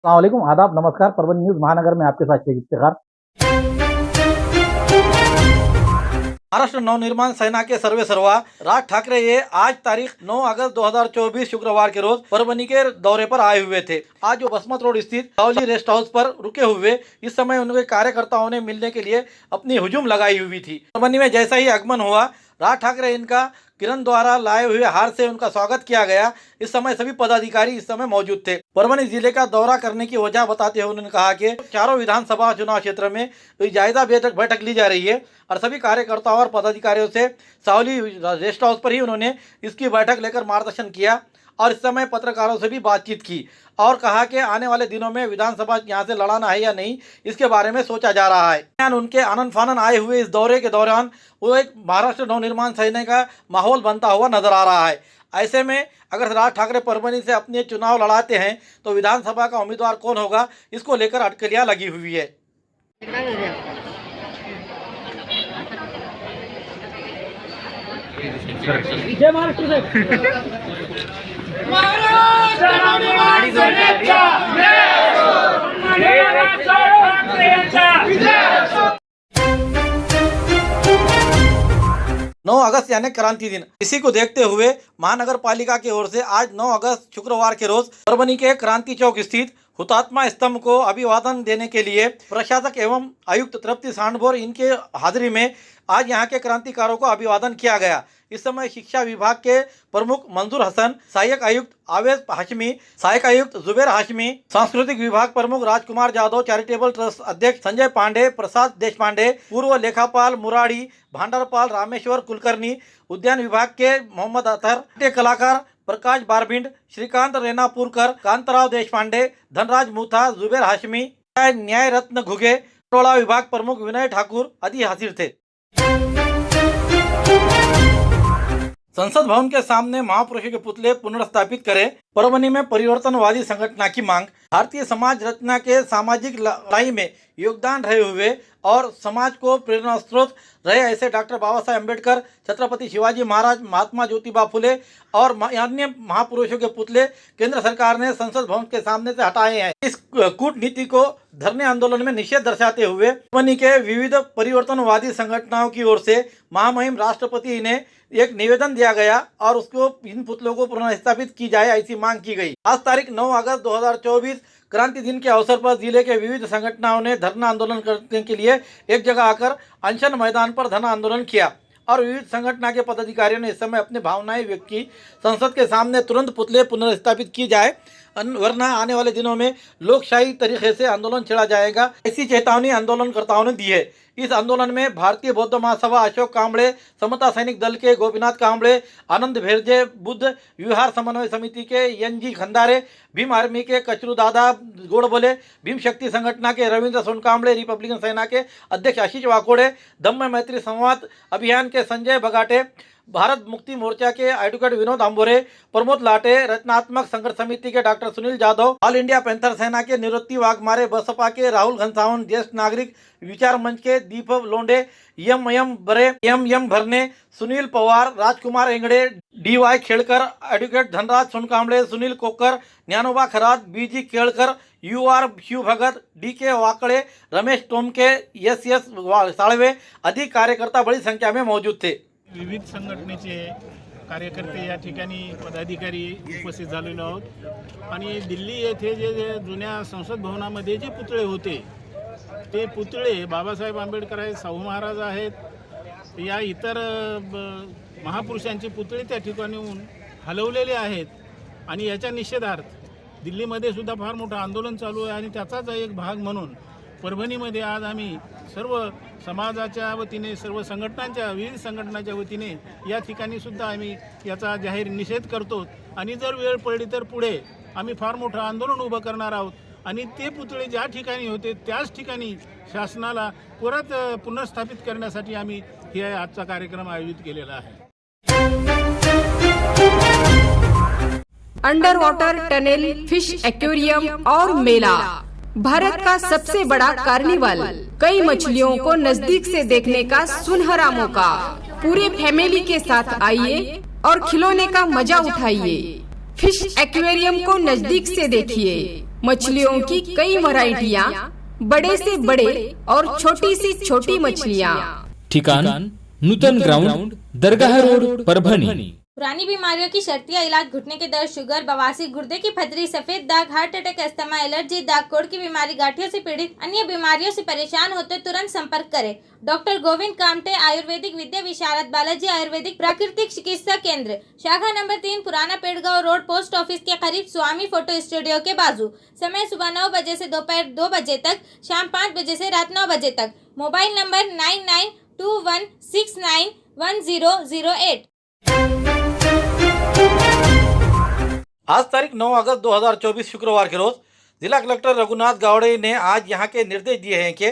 अस्सलाम वालेकुम, आदाब, नमस्कार। परभणी न्यूज महानगर में आपके साथ शेख इफ्तिखार। महाराष्ट्र नवनिर्माण सेना के सर्वेसर्वा राज ठाकरे ये आज तारीख 9 अगस्त 2024 शुक्रवार के रोज परभणी के दौरे पर आए हुए थे। आज वो बसमत रोड स्थित सावली रेस्ट हाउस पर रुके हुए इस समय उनके कार्यकर्ताओं ने मिलने के लिए अपनी हुजूम लगाई हुई थी। परभणी में जैसा ही आगमन हुआ, राज ठाकरे इनका किरण द्वारा लाए हुए हार से उनका स्वागत किया गया। इस समय सभी पदाधिकारी इस समय मौजूद थे। परभणी जिले का दौरा करने की वजह बताते हुए उन्होंने कहा कि चारों विधानसभा चुनाव क्षेत्र में जायजा बैठक ली जा रही है और सभी कार्यकर्ताओं और पदाधिकारियों से सावली रेस्ट हाउस पर ही उन्होंने इसकी बैठक लेकर मार्गदर्शन किया और इस समय पत्रकारों से भी बातचीत की और कहा कि आने वाले दिनों में विधानसभा यहाँ से लड़ाना है या नहीं, इसके बारे में सोचा जा रहा है। उनके आनंद फानन आए हुए इस दौरे के दौरान वो एक महाराष्ट्र नवनिर्माण सेना का माहौल बनता हुआ नजर आ रहा है। ऐसे में अगर राज ठाकरे परभणी से अपने चुनाव लड़ाते हैं तो विधानसभा का उम्मीदवार कौन होगा, इसको लेकर अटकलियां लगी हुई है। जय महाराष्ट्र। नौ अगस्त यानी क्रांति दिन, इसी को देखते हुए महानगर पालिका की ओर से आज 9 अगस्त शुक्रवार के रोज परभणी के क्रांति चौक स्थित हुतात्मा स्तंभ को अभिवादन देने के लिए प्रशासक एवं आयुक्त तृप्ति सांडभोर इनके हाजिरी में आज यहां के क्रांतिकारों को अभिवादन किया गया। इस समय शिक्षा विभाग के प्रमुख मंजूर हसन, सहायक आयुक्त आवेश हाशमी, सहायक आयुक्त जुबेर हाशमी, सांस्कृतिक विभाग प्रमुख राजकुमार जाधव, चैरिटेबल ट्रस्ट अध्यक्ष संजय पांडे, प्रसाद देशपांडे, पूर्व लेखापाल मुरारी, भांडारपाल रामेश्वर कुलकर्णी, उद्यान विभाग के मोहम्मद अतहर, कलाकार प्रकाश बारबिंड, श्रीकांत रेनापूरकर, कांतराव देशपांडे, धनराज मुथा, जुबेर हाशमी, न्याय रत्न घुगे, टोला विभाग प्रमुख विनय ठाकुर आदि हाजिर थे। संसद भवन के सामने महापुरुषों के पुतले पुनर्स्थापित करें, परभणी में परिवर्तनवादी संगठन की मांग। भारतीय समाज रचना के सामाजिक लड़ाई में योगदान रहे हुए और समाज को प्रेरणा स्रोत रहे ऐसे डॉक्टर बाबा साहेब अम्बेडकर, छत्रपति शिवाजी महाराज, महात्मा ज्योतिबा फुले और अन्य महापुरुषों के पुतले केंद्र सरकार ने संसद भवन के सामने से हटाए हैं। इस कूटनीति को धरने आंदोलन में निषेध दर्शाते हुए परभणी के विविध परिवर्तनवादी संगठनों की ओर से महामहिम राष्ट्रपति ने एक निवेदन दिया गया और उसको इन पुतलों को पुनर्स्थापित की जाए, ऐसी मांग की गई। आज तारीख 9 अगस्त 2024 क्रांति दिन के अवसर पर जिले के विविध संगठनों ने धरना आंदोलन करने के लिए एक जगह आकर अनशन मैदान पर धरना आंदोलन किया और विविध संगठन के पदाधिकारियों ने इस समय अपने भावनाएं व्यक्त की। संसद के सामने तुरंत पुतले पुनर्स्थापित की जाए, वरना आने वाले दिनों में लोकशाही तरीके से आंदोलन छेड़ा जाएगा, ऐसी चेतावनी आंदोलनकर्ताओं ने दी है। इस आंदोलन में भारतीय बौद्ध महासभा अशोक कांबळे, समता सैनिक दल के गोपीनाथ कांबळे, आनंद भेरजे, बुद्ध विहार समन्वय समिति के एन.जी. खंदारे, भीम आर्मी के कचरू दादा गोडबोले, भीम शक्ति संगठन के रविंद्र सोनकांबळे, रिपब्लिकन सेना के अध्यक्ष आशीष वाकोडे, धम्म मैत्री संवाद अभियान के संजय बगाटे, भारत मुक्ति मोर्चा के एडवोकेट विनोद अंबोरे, प्रमोद लाटे, रचनात्मक संघर्ष समिति के doctor Sunil Jadhav, all India panther सेना के निवृत्ति वाघमारे, बसपा के राहुल घनसावन, ज्येष्ठ नागरिक विचार मंच के दीपक Londe, M Bharne, Sunil Pawar, Rajkumar Engade, D Y. Khedkar, advocate Dhanraj Sonkamble, Sunil Kokar, Dnyanoba Kharat, B G. Kelkar, U R. Shivbhagat, D K. Wakde, Ramesh Tomke, S Salve आदि कार्यकर्ता बड़ी संख्या में मौजूद थे। विविध संघटनेचे कार्यकर्ते या ठिकाणी पदाधिकारी उपस्थित झालेलो आहोत आणि दिल्ली येथे जे जुन्या संसद भवनामध्ये जे पुतळे होते ते पुतळे बाबासाहेब आंबेडकर आहेत, शाहू महाराज आहेत, या इतर महापुरुषांचे पुतळे त्या ठिकाणीहून हलवलेले आहेत आणि याच्या निषेधार्थ दिल्लीमध्ये सुद्धा फार मोठं आंदोलन चालू आहे आणि त्याचाच एक भाग म्हणून परभणीमध्ये आज आम्ही सर्व समाजाच्या वतीने, सर्व संघटनांच्या, विविध संघटनांच्या वतीने या ठिकाणी सुद्धा आम्ही याचा जाहीर निषेध करतो आणि जर वेळ पडली तर पुढे आम्ही फार मोठं आंदोलन उभं करणार आहोत आणि ते पुतळे ज्या ठिकाणी होते त्याच ठिकाणी शासनाला परत पुनर्स्थापित करण्यासाठी आम्ही हे आजचा कार्यक्रम आयोजित केलेला आहे। Under water tunnel, fish aquarium और मेला, भारत का सबसे बड़ा कार्निवल, कई मछलियों को नजदीक से देखने का सुनहरा मौका। पूरे फैमिली के साथ आइए और खिलौने का मजा उठाइए। फिश एक्वेरियम को नजदीक से देखिए, मछलियों की कई वैरायटियाँ, बड़े से बड़े और छोटी से छोटी मछलियाँ। ठिकान नूतन ग्राउंड, दरगाह रोड, परभणी। पुरानी बीमारियों की शर्तियाँ इलाज, घुटने के दर्द, शुगर, बवासीर, गुर्दे की पथरी, सफेद दाग, हार्ट अटैक, अस्थमा, एलर्जी, दाग कोड़ की बीमारी, गांठियों से पीड़ित, अन्य बीमारियों से परेशान होते तुरंत संपर्क करें। डॉक्टर गोविंद कामटे, आयुर्वेदिक विद्या विशारद, बालाजी आयुर्वेदिक प्राकृतिक चिकित्सा केंद्र, शाखा नंबर 3, पुराना पेड़गांव रोड, पोस्ट ऑफिस के करीब, स्वामी फोटो स्टूडियो के बाजू। समय सुबह 9 बजे से दोपहर 2 बजे तक, शाम 5 बजे से रात 9 बजे तक। Mobile number 9921691008। आज तारीख 9 अगस्त 2024 शुक्रवार के रोज जिला कलेक्टर रघुनाथ गावड़े ने आज यहाँ के निर्देश दिए हैं कि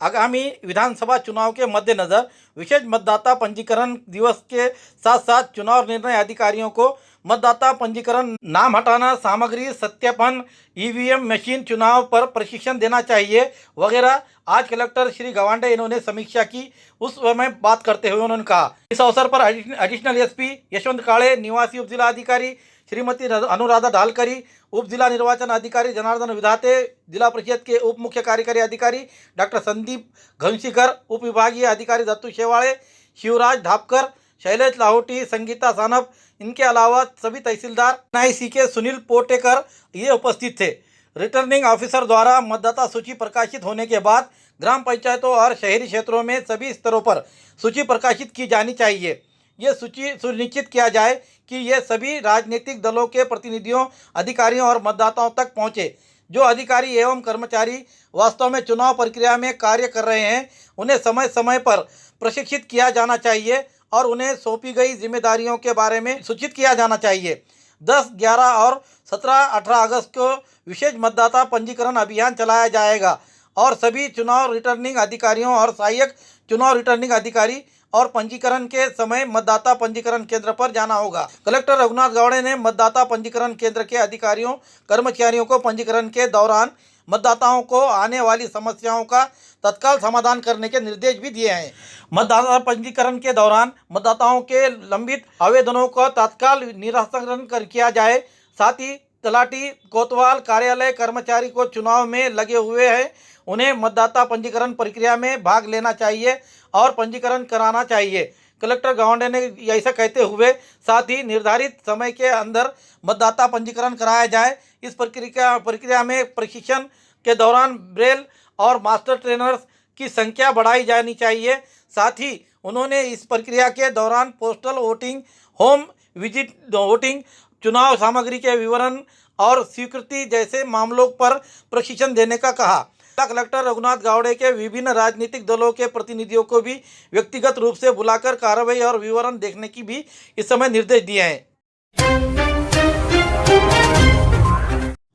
आगामी विधानसभा चुनाव के मद्देनजर विशेष मतदाता पंजीकरण दिवस के साथ साथ चुनाव निर्णय अधिकारियों को मतदाता पंजीकरण, नाम हटाना, सामग्री सत्यापन, ईवीएम मशीन चुनाव पर प्रशिक्षण देना चाहिए वगैरह। आज कलेक्टर श्री गवांडे इन्होंने समीक्षा की, उस समय बात करते हुए उन्होंने कहा। इस अवसर पर एडिशनल एसपी यशवंत काळे, निवासी उपजिला अधिकारी श्रीमती अनुराधा ढालकरी, उप जिला निर्वाचन अधिकारी जनार्दन विधाते, जिला परिषद के उप मुख्य कार्यकारी अधिकारी डॉक्टर संदीप घनशीकर, उप विभागीय अधिकारी दत्तू शेवाड़े, शिवराज ढापकर, शैलेश लाहौटी, संगीता सानप, इनके अलावा सभी तहसीलदार NIC के सुनील पोटेकर ये उपस्थित थे। रिटर्निंग ऑफिसर द्वारा मतदाता सूची प्रकाशित होने के बाद ग्राम पंचायतों और शहरी क्षेत्रों में सभी स्तरों पर सूची प्रकाशित की जानी चाहिए। ये सूची सुनिश्चित किया जाए कि ये सभी राजनीतिक दलों के प्रतिनिधियों, अधिकारियों और मतदाताओं तक पहुँचे। जो अधिकारी एवं कर्मचारी वास्तव में चुनाव प्रक्रिया में कार्य कर रहे हैं, उन्हें समय समय पर प्रशिक्षित किया जाना चाहिए और उन्हें सौंपी गई जिम्मेदारियों के बारे में सूचित किया जाना चाहिए। 10, 11 और 17, 18 अगस्त को विशेष मतदाता पंजीकरण अभियान चलाया जाएगा और सभी चुनाव रिटर्निंग अधिकारियों और सहायक चुनाव रिटर्निंग अधिकारी और पंजीकरण के समय मतदाता पंजीकरण केंद्र पर जाना होगा। कलेक्टर रघुनाथ गावड़े ने मतदाता पंजीकरण केंद्र के अधिकारियों, कर्मचारियों को पंजीकरण के दौरान मतदाताओं को आने वाली समस्याओं का तत्काल समाधान करने के निर्देश भी दिए हैं। मतदाता पंजीकरण के दौरान मतदाताओं के लंबित आवेदनों का तत्काल निराकरण किया जाए। साथ ही तलाटी, कोतवाल, कार्यालय कर्मचारी को चुनाव में लगे हुए हैं, उन्हें मतदाता पंजीकरण प्रक्रिया में भाग लेना चाहिए और पंजीकरण कराना चाहिए। कलेक्टर गावंडे ने ऐसा कहते हुए साथ ही निर्धारित समय के अंदर मतदाता पंजीकरण कराया जाए। इस प्रक्रिया में प्रशिक्षण के दौरान ब्रेल और मास्टर ट्रेनर्स की संख्या बढ़ाई जानी चाहिए। साथ ही उन्होंने इस प्रक्रिया के दौरान postal voting, home visit voting, चुनाव सामग्री के विवरण और स्वीकृति जैसे मामलों पर प्रशिक्षण देने का कहा। कलेक्टर रघुनाथ गावड़े के विभिन्न राजनीतिक दलों के प्रतिनिधियों को भी व्यक्तिगत रूप से बुलाकर कार्रवाई और विवरण देखने की भी इस समय निर्देश दिए हैं।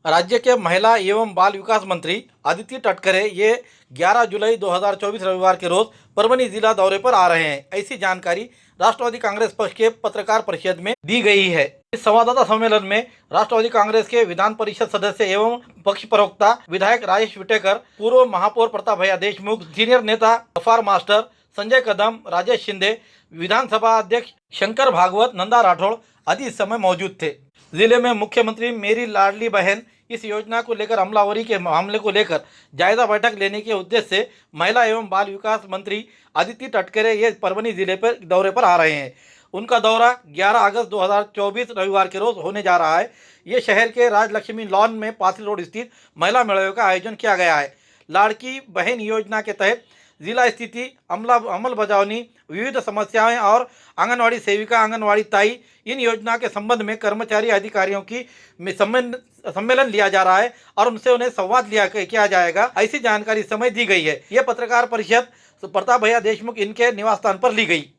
राज्य के महिला एवं बाल विकास मंत्री आदित्य तटकरे ये 11 जुलाई 2024 रविवार के रोज परभनी जिला दौरे पर आ रहे हैं। ऐसी जानकारी राष्ट्रवादी कांग्रेस पक्ष के पत्रकार परिषद में दी गई है। इस संवाददाता सम्मेलन में राष्ट्रवादी कांग्रेस के विधान परिषद सदस्य एवं पक्ष प्रवक्ता विधायक राजेश विटेकर, पूर्व महापौर प्रताप भैया देशमुख, सीनियर नेता गफार मास्टर, संजय कदम, राजेश शिंदे, विधानसभा अध्यक्ष शंकर भागवत, नंदा राठौड़ आदि इस समय मौजूद थे। जिले में मुख्यमंत्री मेरी लाडली बहन इस योजना को लेकर अमलावरी के मामले को लेकर जायजा बैठक लेने के उद्देश्य से महिला एवं बाल विकास मंत्री आदित्य तटकरे ये परभनी जिले पर दौरे पर आ रहे हैं। उनका दौरा 11 अगस्त 2024 रविवार के रोज होने जा रहा है। ये शहर के राजलक्ष्मी लॉन में पासिल रोड स्थित महिला मेले का आयोजन किया गया है। लाड़की बहन योजना के तहत जिला स्थिति, अमल बजावनी, विविध समस्याएं और आंगनवाड़ी सेविका, आंगनवाड़ी ताई, इन योजना के संबंध में कर्मचारी अधिकारियों की सम्मेलन लिया जा रहा है और उनसे उन्हें संवाद किया जाएगा। ऐसी जानकारी इस समय दी गई है। ये पत्रकार परिषद प्रताप भैया देशमुख इनके निवास स्थान पर ली गई।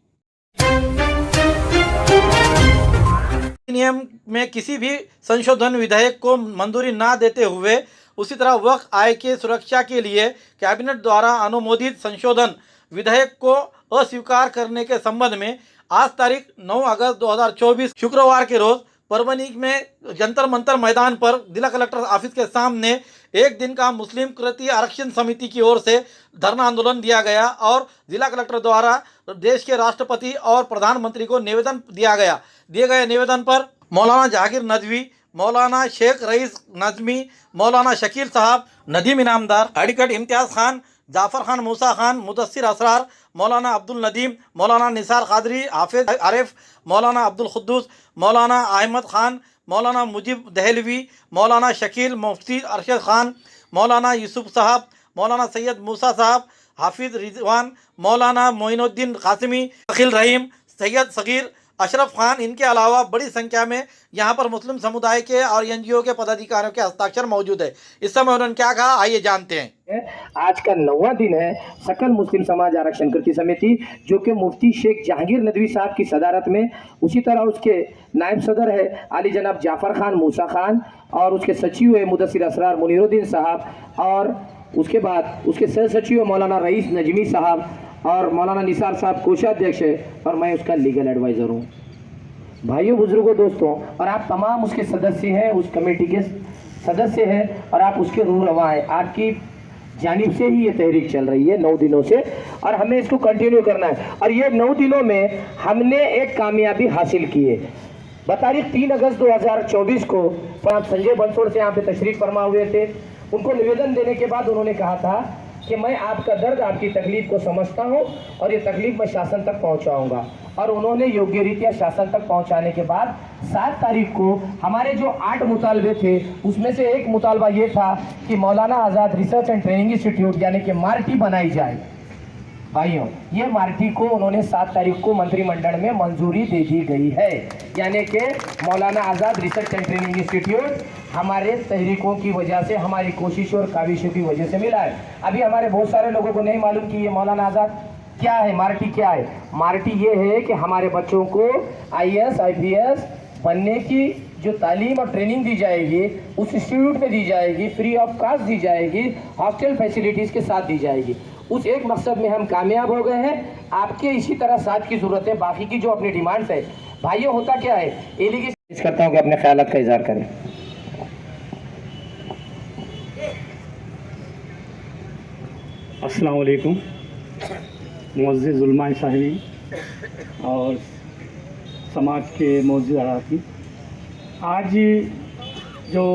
नियम में किसी भी संशोधन विधेयक को मंजूरी न देते हुए उसी तरह वक्फ आय की सुरक्षा के लिए कैबिनेट द्वारा अनुमोदित संशोधन विधेयक को अस्वीकार करने के संबंध में आज तारीख 9 अगस्त 2024 शुक्रवार के रोज परभनी में जंतर मंतर मैदान पर जिला कलेक्टर ऑफिस के सामने एक दिन का मुस्लिम कृति आरक्षण समिति की ओर से धरना आंदोलन दिया गया और जिला कलेक्टर द्वारा देश के राष्ट्रपति और प्रधानमंत्री को निवेदन दिया गया। दिए गए निवेदन पर मौलाना जहांगीर नदवी, मौलाना शेख रईस नजमी, मौलाना शकील साहब, नदीम इनामदार, एडवोकेट इम्तियाज़ खान, जाफ़र खान मूसा खान, मुदस्सिर असरार, मौलाना अब्दुल नदीम, मौलाना निसार कादरी, हाफिज आरिफ, मौलाना अब्दुल खुद्दूस, मौलाना अहमद खान, मौलाना मुजीब दहलवी, मौलाना शकील, मुफ्ती अरशद खान, मौलाना यूसुफ साहब, मौलाना सैयद मूसा साहब, हाफिज रिजवान, मौलाना मोइनुद्दीन कासिमी, अखिल रहीम, सैयद सगीर, अशरफ खान, इनके अलावा बड़ी संख्या में यहाँ पर मुस्लिम समुदाय के और एनजीओ के पदाधिकारियों के हस्ताक्षर मौजूद है। इस समय उन्होंने क्या कहा, आइए जानते हैं। आज का 9वां दिन है सकल मुस्लिम समाज आरक्षण कृति समिति, जो कि मुफ्ती शेख जहांगीर नदवी साहब की सदारत में, उसी तरह उसके नायब सदर है आली जनाब जाफ़र खान मूसा खान, और उसके सचिव है मुदस्सिर असरार मुनीरुद्दीन साहब, और उसके बाद उसके सह सचिव मौलाना रईस नजमी साहब, और मौलाना निसार साहब कोषाध्यक्ष है, और मैं उसका लीगल एडवाइज़र हूँ। भाइयों बुजुर्गों दोस्तों, और आप तमाम उसके सदस्य हैं, उस कमेटी के सदस्य हैं, और आप उसके रूह रवा हैं। आपकी जानिब से ही ये तहरीक चल रही है 9 दिनों से, और हमें इसको कंटिन्यू करना है। और ये 9 दिनों में हमने एक कामयाबी हासिल की है। बतारीख 3 अगस्त 2024 को आप संजय बंसोड़ से यहाँ पे तशरीफ फरमा हुए थे। उनको निवेदन देने के बाद उन्होंने कहा था कि मैं आपका दर्द, आपकी तकलीफ को समझता हूँ, और ये तकलीफ मैं शासन तक पहुँचाऊँगा। और उन्होंने योग्य रीत्या शासन तक पहुँचाने के बाद 7 तारीख को हमारे जो 8 मुतालबे थे, उसमें से एक मुतालबा ये था कि मौलाना आज़ाद रिसर्च एंड ट्रेनिंग इंस्टीट्यूट यानी कि मार्टी बनाई जाए। भाइयों, ये मार्टी को उन्होंने 7 तारीख को मंत्रिमंडल में मंजूरी दे दी गई है, यानी कि मौलाना आज़ाद रिसर्च एंड ट्रेनिंग इंस्टीट्यूट हमारे तहरीकों की वजह से, हमारी कोशिशों और काविशों की वजह से मिला है। अभी हमारे बहुत सारे लोगों को नहीं मालूम कि ये मौलाना आज़ाद क्या है, मार्टी क्या है। मार्टी ये है कि हमारे बच्चों को IAS IPS बनने की जो तालीम और ट्रेनिंग दी जाएगी उस इंस्टीट्यूट में दी जाएगी, फ्री ऑफ कॉस्ट दी जाएगी, हॉस्टल फैसिलिटीज़ के साथ दी जाएगी। उस एक मकसद में हम कामयाब हो गए हैं। आपके इसी तरह साथ की ज़रूरत है। बाकी की जो अपनी डिमांड्स है, भाइयों होता क्या है, एलिगेशन करता हूँ कि अपने ख्यालात का इजहार करें। अस्सलाम वालेकुम मुअज़्ज़िज़ उलमा साहिबी और समाज के मौजूद अराकी, आज जो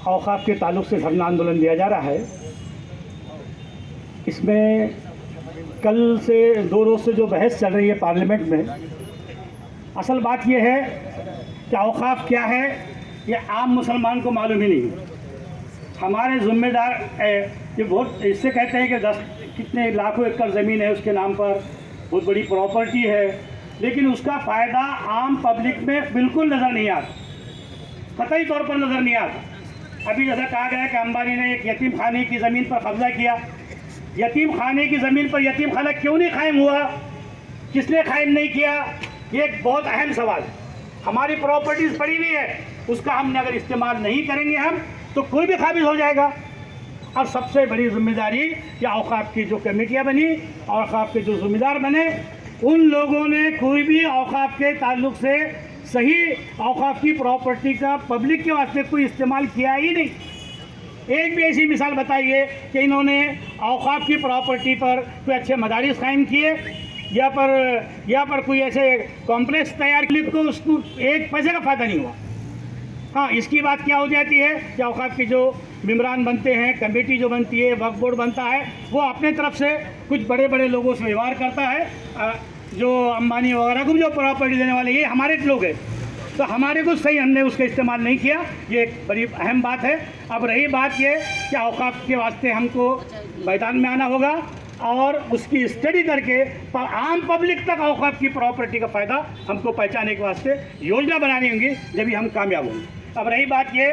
औक़ाफ़ के ताल्लुक़ से धरना आंदोलन दिया जा रहा है, इसमें कल से 2 रोज़ से जो बहस चल रही है पार्लियामेंट में, असल बात यह है कि औक़ाफ़ क्या है ये आम मुसलमान को मालूम ही नहीं। हमारे ज़िम्मेदार ये बहुत इससे कहते हैं कि 10 कितने लाखों एकड़ ज़मीन है उसके नाम पर, बहुत बड़ी प्रॉपर्टी है, लेकिन उसका फ़ायदा आम पब्लिक में बिल्कुल नज़र नहीं आता, कतई तौर पर नज़र नहीं आता। अभी जैसा कहा गया कि अंबानी ने एक यतीम खाने की ज़मीन पर कब्जा किया। यतीम खाने की ज़मीन पर यतीम खाना क्यों नहीं कायम हुआ, किसने कायम नहीं किया, ये एक बहुत अहम सवाल है। हमारी प्रॉपर्टीज़ पड़ी हुई है, उसका हमने अगर इस्तेमाल नहीं करेंगे हम तो कोई भी काबिज हो जाएगा। और सबसे बड़ी जिम्मेदारी कि औक़ाफ़ की जो कमेटियाँ बनी, औक़ाफ़ के जो ज़िम्मेदार बने, उन लोगों ने कोई भी औक़ाफ़ के ताल्लुक़ से सही औक़ाफ़ की प्रॉपर्टी का पब्लिक के वास्ते कोई इस्तेमाल किया ही नहीं। एक भी ऐसी मिसाल बताइए कि इन्होंने औक़ाफ़ की प्रॉपर्टी पर कोई अच्छे मदारिस कायम किए या पर कोई ऐसे कॉम्प्लेक्स तैयार किए तो उसको एक पैसे का फ़ायदा नहीं हुआ। हाँ, इसकी बात क्या हो जाती है कि औक़ाफ़ के जो मेम्बरान बनते हैं, कमेटी जो बनती है, वक्फ बोर्ड बनता है, वो अपने तरफ से कुछ बड़े बड़े लोगों से व्यवहार करता है। जो अंबानी वगैरह को जो प्रॉपर्टी देने वाले ये हमारे लोग हैं, तो हमारे को सही हमने उसका इस्तेमाल नहीं किया, ये एक बड़ी अहम बात है। अब रही बात ये कि औक़ाफ़ के वास्ते हमको मैदान में आना होगा और उसकी स्टडी करके आम पब्लिक तक औक़ाफ़ की प्रॉपर्टी का फ़ायदा हमको पहचाने के वास्ते योजना बनानी होगी, जब हम कामयाब होंगे। अब रही बात ये,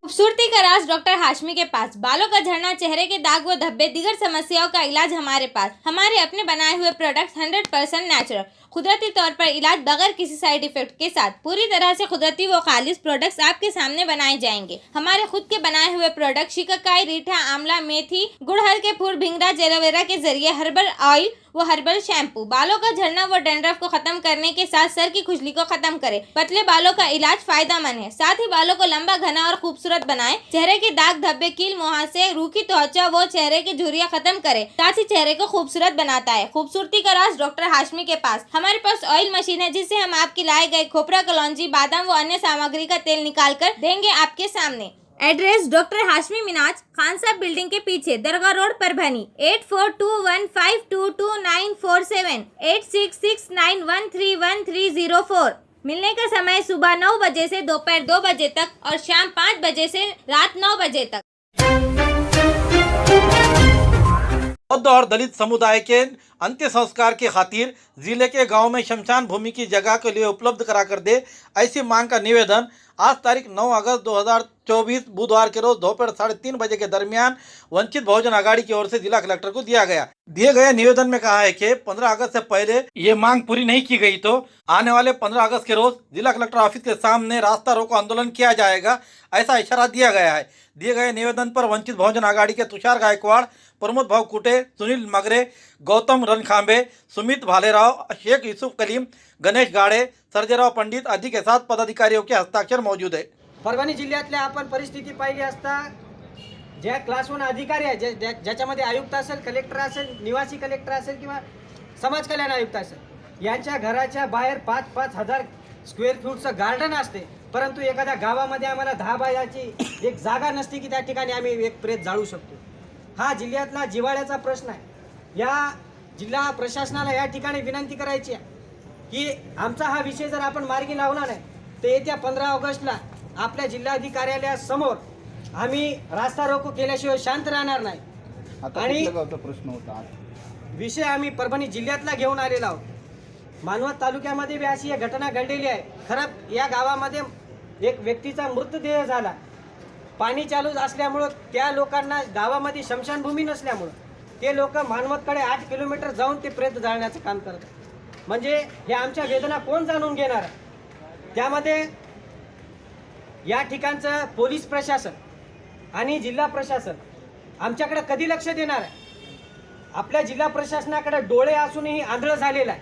खूबसूरती का राज डॉक्टर हाशमी के पास, बालों का झड़ना, चेहरे के दाग व धब्बे, दीगर समस्याओं का इलाज हमारे पास। हमारे अपने बनाए हुए प्रोडक्ट्स 100% नेचुरल, कुदरती तौर पर इलाज बगैर किसी साइड इफेक्ट के साथ, पूरी तरह से कुदरती व खालिश प्रोडक्ट्स आपके सामने बनाए जाएंगे। हमारे खुद के बनाए हुए प्रोडक्ट शिकाकाई, रीठा, आंवला, मेथी, गुड़हल के फूल, भिंगरा, एलोवेरा के जरिए हर्बल ऑयल वो हर्बल शैम्पू बालों का झड़ना व डैंड्रफ को खत्म करने के साथ सर की खुजली को खत्म करे। पतले बालों का इलाज फायदेमंद है, साथ ही बालों को लंबा, घना और खूबसूरत खूबसूरत बनाए। चेहरे के दाग धब्बे, कील मुहासे, रूखी त्वचा वो चेहरे की झुर्रियां खत्म करे, साथ ही चेहरे को खूबसूरत बनाता है। खूबसूरती का राज डॉक्टर हाशमी के पास। हमारे पास ऑयल मशीन है जिससे हम आपकी लाए गए खोपरा, कलौंजी, बादाम व अन्य सामग्री का तेल निकाल कर देंगे आपके सामने। एड्रेस डॉक्टर हाशमी मिनाज, खान साहब बिल्डिंग के पीछे, दरगाह रोड, परभनी। 8421522947, 8669131304। मिलने का समय सुबह 9 बजे से दोपहर 2 बजे तक और शाम 5 बजे से रात 9 बजे तक। बौद्ध और दलित समुदाय के अंत्य संस्कार की खातिर जिले के गांव में शमशान भूमि की जगह के लिए उपलब्ध करा कर दे, ऐसी मांग का निवेदन आज तारीख 9 अगस्त 2024 बुधवार के रोज दोपहर 3:30 बजे के दरमियान वंचित बहुजन आघाड़ी की ओर से जिला कलेक्टर को दिया गया। दिए गए निवेदन में कहा है कि 15 अगस्त से पहले ये मांग पूरी नहीं की गई तो आने वाले 15 अगस्त के रोज जिला कलेक्टर ऑफिस के सामने रास्ता रोको आंदोलन किया जाएगा, ऐसा इशारा दिया गया है। दिए गए निवेदन पर वंचित बहुजन आघाड़ी के तुषार गायकवाड़, प्रमोद भाव कुटे, सुनील मगरे, गौतम रणखांबे, सुमित भालेराव, शेख यूसुफ कलीम, गणेश गाड़े, सर्जेराव पंडित आदि के साथ पदाधिकारियों के हस्ताक्षर मौजूद है। परभणी जिल्ह्यातल्या आपण परिस्थिती पाहिली असता ज्या क्लास 1 अधिकारी आहे ज्याच्यामध्ये आयुक्त असेल, कलेक्टर असेल, निवासी कलेक्टर असेल किंवा समाज कल्याण आयुक्त असेल, यांच्या घराच्या बाहेर 5-5 हजार स्क्वेअर फूटचं गार्डन असते, परंतु एखाद्या गावामध्ये आम्हाला 10 बायाची एक जागा नसते की त्या ठिकाणी आम्ही एक प्रेत जाळू शकतो। हा जिल्ह्यातला जिव्हाळ्याचा प्रश्न आहे। या जिल्हा प्रशासनाला या ठिकाणी विनंती करायची आहे की आमचा हा विषय जर आपण मार्गी लावला नाही तर येत्या 15 ऑगस्टला आपल्या जिल्हाधिकार्यालयासमोर आम्ही रास्ता रोको केल्याशिवाय शांत राहणार नाही। आणि प्रश्न होता विषय आम्ही परभणी जिल्ह्यातला घेऊन आलेला आहोत। मानवत तालुक्यामध्ये बी अशी एक घटना घडलेली आहे। खरं या गावामध्ये एक व्यक्तीचा मृतदेह झाला, पाणी चालू असल्यामुळं त्या लोकांना गावामध्ये शमशानभूमी नसल्यामुळं ते लोक मानवतकडे 8 किलोमीटर जाऊन ते प्रेत जाळण्याचं काम करतात। म्हणजे हे आमच्या वेदना कोण जाणून घेणार? त्यामध्ये या ठिकाणचं पोलीस प्रशासन आणि जिल्हा प्रशासन आमच्याकडे कधी लक्ष देणार आहे? आपल्या जिल्हा प्रशासनाकडे डोळे असूनही आंधळं झालेलं आहे,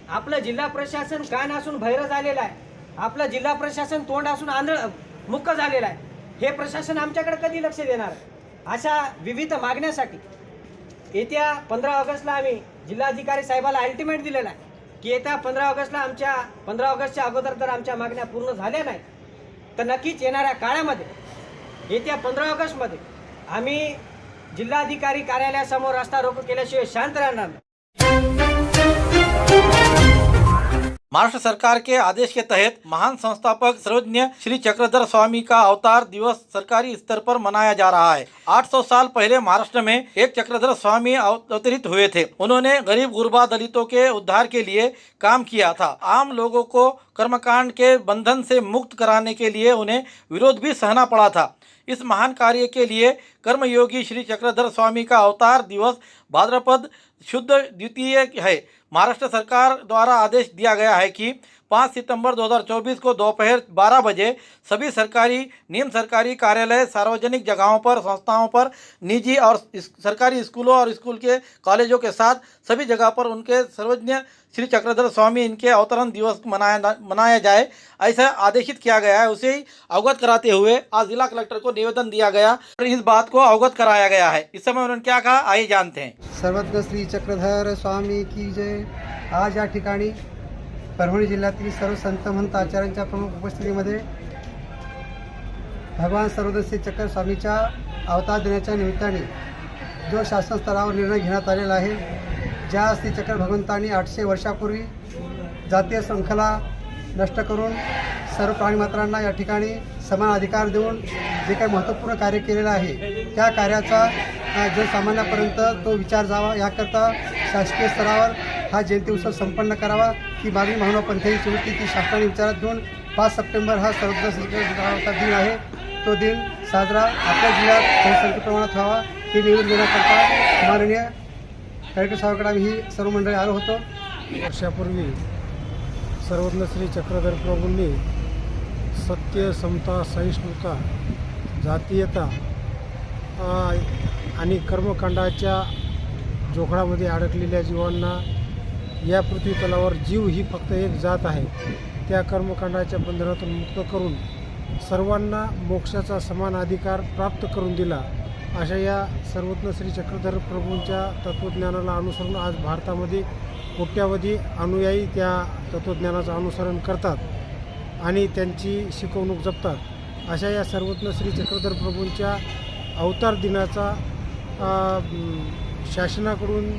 आपलं जिल्हा प्रशासन कान असून बहिरं झालेलं आहे, आपलं जिल्हा प्रशासन तोंड असून मुक्क झालेलं आहे। हे प्रशासन आमच्याकडे कधी लक्ष देणार? अशा विविध मागण्यासाठी येत्या 15 ऑगस्टला आम्ही जिल्हाधिकारी साहेबाला अल्टिमेट दिलेला आहे की येत्या 15 ऑगस्टच्या अगोदर जर आमच्या मागण्या पूर्ण झाल्या नाही तर नक्कीच येणाऱ्या काळामध्ये येत्या 15 ऑगस्टमध्ये आम्ही जिल्हाधिकारी कार्यालयासमोर रास्ता रोको केल्याशिवाय शांत राहणार नाही। महाराष्ट्र सरकार के आदेश के तहत महान संस्थापक सर्वज्ञ श्री चक्रधर स्वामी का अवतार दिवस सरकारी स्तर पर मनाया जा रहा है। 800 साल पहले महाराष्ट्र में एक चक्रधर स्वामी अवतरित हुए थे। उन्होंने गरीब गुरबा दलितों के उद्धार के लिए काम किया था। आम लोगों को कर्मकांड के बंधन से मुक्त कराने के लिए उन्हें विरोध भी सहना पड़ा था। इस महान कार्य के लिए कर्मयोगी श्री चक्रधर स्वामी का अवतार दिवस भाद्रपद शुद्ध द्वितीय है। महाराष्ट्र सरकार द्वारा आदेश दिया गया है कि 5 सितंबर 2024 को दोपहर 12 बजे सभी सरकारी, निम सरकारी कार्यालय, सार्वजनिक जगहों पर, संस्थाओं पर, निजी और सरकारी स्कूलों और स्कूल के कॉलेजों के साथ सभी जगह पर उनके सर्वज्ञ श्री चक्रधर स्वामी इनके अवतरण दिवस मनाया जाए, ऐसा आदेशित किया गया है। उसे ही अवगत कराते हुए आज जिला कलेक्टर को निवेदन दिया गया और इस बात को अवगत कराया गया है। इस समय उन्होंने क्या कहा, आइए जानते हैं। सर्वज्ञ श्री चक्रधर स्वामी की जय। आज या ठिकाणी परभणी जिल्ह्यातील सर्व संत महंत आचार्यांच्या प्रमुख उपस्थितीमध्ये भगवान सर्वज्ञ श्री चक्रधर स्वामीच्या अवतार दिनाच्या निमित्ताने जो शासन स्तरावर निर्णय घेण्यात आलेला आहे, ज्या श्री चक्र भगवंतांनी 800 वर्षापूर्वी जातीय शृंखला नष्ट करून सर्व प्राणीमात्रांना या ठिकाणी समान अधिकार देऊन जे काही महत्त्वपूर्ण कार्य केलेलं आहे त्या कार्याचा जनसामान्यापर्यंत तो विचार जावा, याकरता शासकीय स्तरावर हा जयंती उत्सव संपन्न करावा ही मागणी महानुभाव पंथांची होती, ती शासनाने विचारात घेऊन 5 सप्टेंबर हा सर्वज्ञ श्री दिन आहे, तो दिन साजरा आपल्या जिल्ह्यात जनसंख्ये प्रमाणात व्हावा हे निवेदन देण्याकरता माननीय कलेक्टर साहेबांकडे आम्ही ही सर्व मंडळी आलो होतो। वर्षापूर्वी सर्वज्ञ श्री चक्रधर प्रभूंनी सत्य, समता, सहिष्णुता, जातीयता आणि कर्मकांडाच्या जोखडामध्ये अडकलेल्या जीवांना या पृथ्वी तलावर जीव ही फक्त एक जात आहे, त्या कर्मकांडाच्या बंधनातून मुक्त करून सर्वांना मोक्षाचा समान अधिकार प्राप्त करून दिला, अशा या सर्वज्ञ श्री चक्रधर प्रभूंच्या तत्त्वज्ञानाला अनुसरून आज भारतामध्ये कोट्यावधी अनुयायी त्या तत्त्वज्ञानाचं अनुसरण करतात आणि त्यांची शिकवणूक जपतात। अशा या सर्वज्ञ श्री चक्रधर प्रभूंच्या अवतार दिनाचा शासनाकडून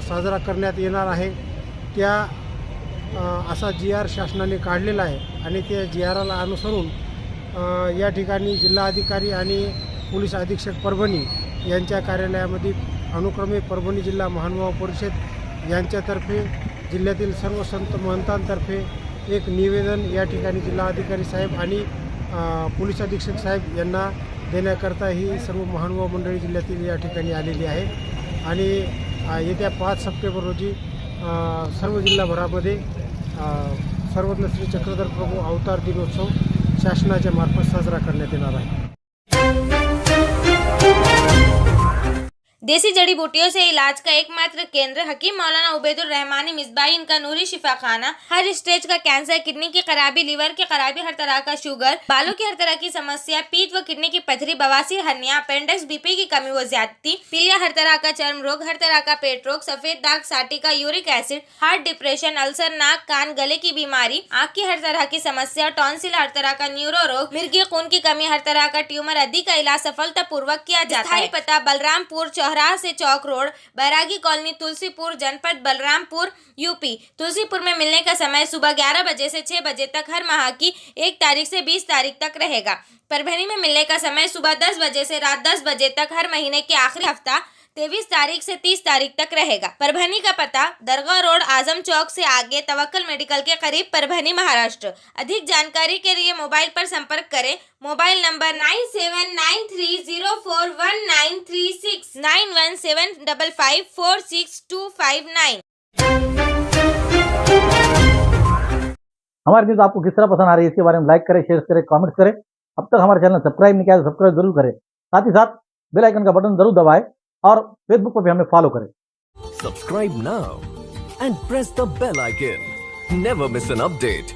साजरा करण्यात येणार आहे। त्या असा GR शासनाने काढलेला आहे आणि त्या GRला अनुसरून या ठिकाणी जिल्हाधिकारी आणि पोलीस अधीक्षक परभणी यांच्या कार्यालयामध्ये अनुक्रमे परभणी जिल्हा महानुभाव परिषद यांच्यातर्फे जिल्ह्यातील सर्व संत महंतांतर्फे एक निवेदन या ठिकाणी जिल्हाधिकारी साहेब आणि पोलीस अधीक्षक साहेब यांना देण्याकरता ही सर्व महानुभाव मंडळी जिल्ह्यातील या ठिकाणी आलेली आहे आणि येत्या 5 सप्टेंबर रोजी सर्व जिल्हाभरामध्ये सर्वज्ञ श्री चक्रधर प्रभू अवतार दिनोत्सव शासनाच्या मार्फत साजरा करण्यात येणार आहे। देसी जड़ी बूटियों से इलाज का एकमात्र केंद्र हकीम मौलाना उबैदुर रहमानी मिसबाही इनका नूरी शिफा खाना। हर स्टेज का कैंसर, किडनी की खराबी, लीवर की खराबी, हर तरह का शुगर, बालों की हर तरह की समस्या, पीठ व किडनी की पथरी, बवासीर, हर्निया, अपेंडिक्स, बीपी की कमी व ज्यादती, पीलिया, हर तरह का चर्म रोग, हर तरह का पेट रोग, सफेद दाग, साटिका, uric acid, heart, depression, ulcer, नाक, कान, गले की बीमारी, आँख की हर तरह की समस्या, टॉन्सिल, हर तरह का न्यूरो रोग, मिर्गी खून की कमी, हर तरह का ट्यूमर आदि का इलाज सफलतापूर्वक किया जाता है। पता बलरामपुर चौराहा से चौक रोड, बैरागी कॉलोनी, तुलसीपुर, जनपद बलरामपुर, यूपी। तुलसीपुर में मिलने का समय सुबह 11 बजे से 6 बजे तक हर माह की 1 तारीख से 20 तारीख तक रहेगा। परभणी में मिलने का समय सुबह 10 बजे से रात 10 बजे तक हर महीने के आखिरी हफ्ता 23 तारीख से 30 तारीख तक रहेगा। परभणी का पता दरगाह रोड, आजम चौक से आगे, तवक्कल मेडिकल के करीब, परभणी, महाराष्ट्र। अधिक जानकारी के लिए मोबाइल पर संपर्क करें। Mobile number 9793041936 9175546259। हमारी न्यूज़ आपको किस तरह पसंद आ रही है इसके बारे में लाइक करें, शेयर करें, कमेंट्स करें। अब तक हमारे चैनल सब्सक्राइब नहीं किया तो सब्सक्राइब जरूर करें। साथ ही साथ बेल आइकन का बटन जरूर दबाएं और फेसबुक पर भी हमें फॉलो करें। Subscribe now and press the bell icon. Never miss an update.